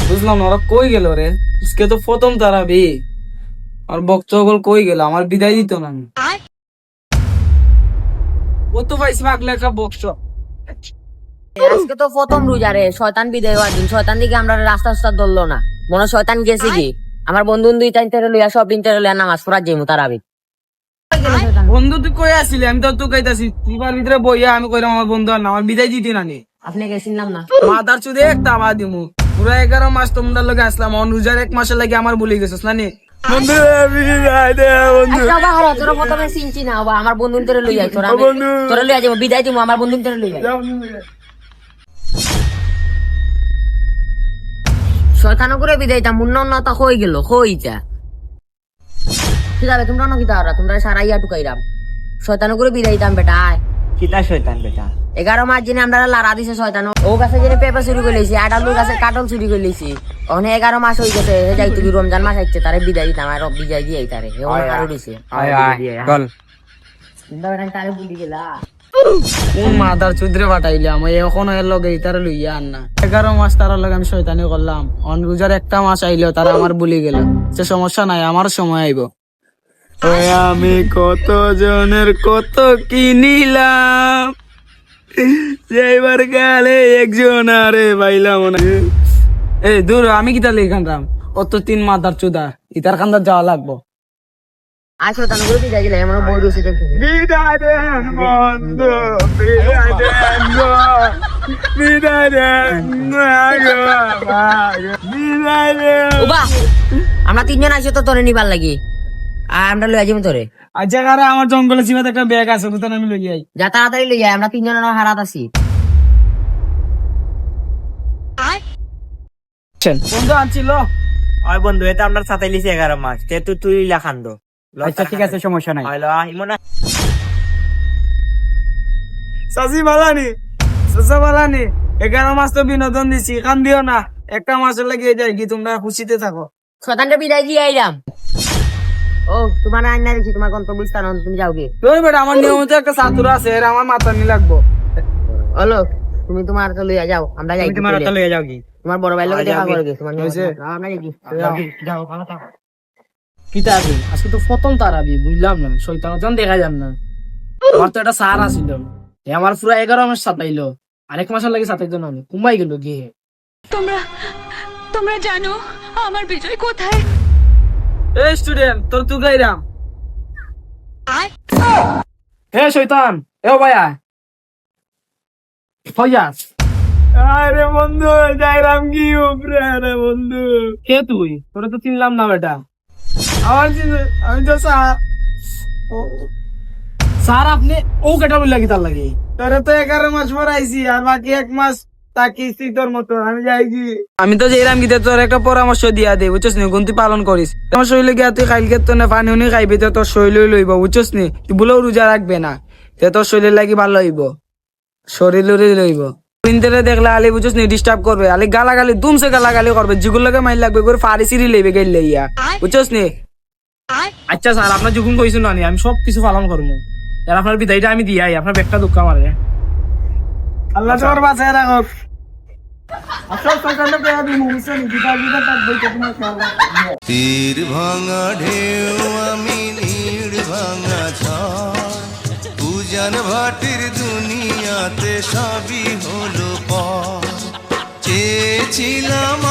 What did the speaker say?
বুঝলাম না ওরা কই গেল রে? আজকে তো প্রথম তারাবি। আর বক্ত সকল কই গেল? আমার বিদায় দিত না। ও তো পাইছি পাগলা একটা বক্স। আজকে তো প্রথম রোজা রে, শয়তান বিদায় হওয়ার দিন। শয়তান দিকে আমরা রাস্তা রাস্তা ধরলো না, মনে হয় শয়তান গেছে কি। আমার বন্ধু দুই টাইম তেরে লইয়া সব দিন তেরে লইয়া নামাজ পড়া যাইমু তারাবি। বন্ধু তুই কই আসলি? আমি তো তুই কইতাছি তুইবার ভিতরে বইয়া আমি কইলাম আমার বন্ধু আর না, আমার বিদায় দিতি না নি। আপনি গেছিলাম না মাদার চুদে একটা আবার দিমু। পুরা 11 মাস তোমরা লগে আসলাম, অনুজার 1 মাসের লাগে আমার বলি গেছিস না নি? বন্ধু বিদায় দে বন্ধু। আচ্ছা বাবা, হারা তোরা প্রথমে চিনছি না বাবা। আমার বন্ধু তেরে লইয়া তোরা তোরা লইয়া যাবো, বিদায় দিমু আমার বন্ধু তেরে লইয়া। শয়তান করে বিদায় তা মুন্না না তা হয়ে গেল হইতা। ঠিক আছে তোমরা নাকি তারা তোমরা সারা ইয়া টুকাইরাম। শয়তান করে বিদায় দিতাম বেটা। কিতা শয়তান বেটা? 11 মাস জেনে আমরা লারা দিছে শয়তান। ও গাছে জেনে পেঁপে চুরি করে লইছি, আডালু গাছে কাটল চুরি করে লইছি। ওখানে 11 মাস হয়ে গেছে, যাই তুমি রমজান মাস আইছে তারে বিদায় দিতাম। আর বিদায় দিয়ে তারে আরো দিছে। চল তারে ভুলি গেলা। কোন মাদার চুদরে পাঠাইলে আমি এখন এর লগে ইতার লইয়া আন না। 11 মাস তার লগে আমি শয়তানি করলাম, অনুজার একটা মাস আইলো তারা আমার বলি গেল। সে সমস্যা নাই, আমার সময় আইব। আমি কত জনের কত কিনিলাম, যেবার গেলে একজন আরে পাইলাম না। এই দূর আমি কিতা লেখান রাম, অত 3 মাদার চুদা ইতার কান্দার যাওয়া লাগবো। আর শয়তান করে বিদায় দিলে আমার বই রয়েছে দেখো। বিদায় দেন বন্ধু, বিদায় দেন গো, বিদায় দেন বিদায় দেন। ওবা আমরা তিনজন আইছো তো তোরে নিবার লাগি। আর আমরা লইয়া যাবো তোরে। আচ্ছা কারা আমার জঙ্গলের সীমাতে একটা ব্যাগ আছে, কোথায় আমি লই যাই। যা তাড়াতাড়ি লইয়া, আমরা তিনজন হারাত আছি। বন্ধু আনছিল। ওই বন্ধু এটা আপনার সাথে লিছি 11 মাস তে তুই লেখান দো। আচ্ছা ঠিক আছে, সমস্যা নাই। হইলো ইমনা সাসি বালানি, সাসা বালানি, 11 মাস তো বিনোদন দিছি, কান দিও না। একটা মাসের লাগিয়ে যাই কি, তোমরা খুশিতে থাকো। শয়তানটা বিদায় দিয়ে আইলাম। ও তোমার আইনা দেখি তোমার গন্তব্যস্থান, তুমি যাও গে। তুই বেটা আমার নিয়মিত একটা ছাত্র আছে, এর আমার মাথা নি লাগবো। হলো তুমি তোমার তো লইয়া যাও, আমরা যাই। তোমার হাতে লইয়া যাও কি? তোমার বড় ভাইয়ের লগে দেখা করে গে। তোমার হয়েছে? আমরা যাই। যাও ভালো থাকো। কি তারাবি? আজকে তো প্রথম তারাবি, বুঝলাম না। শয়তান জন দেখা যান না। আমার তো একটা সার আছিল, আমার পুরো 11 মাস সাতাইলো, আরেক মাসের লাগে সাতাইতো না, আমি কুমাই গেল গিয়ে। তোমরা তোমরা জানো আমার বিজয় কোথায়? এই স্টুডেন্ট তোর তুই গাইরাম। হে শয়তান, এ ভাইয়া ফয়াজ। আরে বন্ধু গাইরাম কি উপরে? আরে বন্ধু কে তুই? তোরে তো চিনলাম না বেটা। আমি তো স্যার আপনি ও কেটা বললা কি তার লাগে? তোরে তো 11 মাস পর আইছি, আর বাকি 1 মাস তাকিছি তোর মতো। আমি যাইছি, আমি তো যেরাম গিয়ে তোর একটা পরামর্শ দিয়া দে, বুঝছিস নি? গুনতি পালন করিস। তোমার শরীরে গিয়া তুই খাইলকে তো না পানি উনি খাইবি, তো তোর শরীর লইব, বুঝছিস নি? তুই বলেও রোজা রাখবে না, তে তোর শরীর লাগি ভালো হইব, শরীর লইব। ইন্টারে দেখলে আলি বুঝছিস নি ডিস্টার্ব করবে, আলি গালাগালি দুমসে গালাগালি করবে, যেগুলো লাগে মাইল লাগবে করে ফাড়ি সিঁড়ি লইবে গেলে ইয়া, বুঝছিস নি? আচ্ছা স্যার আপনার যখন কইছেন না আমি সব কিছু পালন করবো। আপনার বিদায়টা আমি দিয়াই, আপনার ব্যাগটা দুঃখ মারে। আল্লাহ তোমার বাঁচায় রাখো। তীর ভাঙা ঢেউ আমি নীড় ভাঙা ঝড়, উজান ভাটির দুনিয়াতে সবই হলো পর। চেয়েছিলাম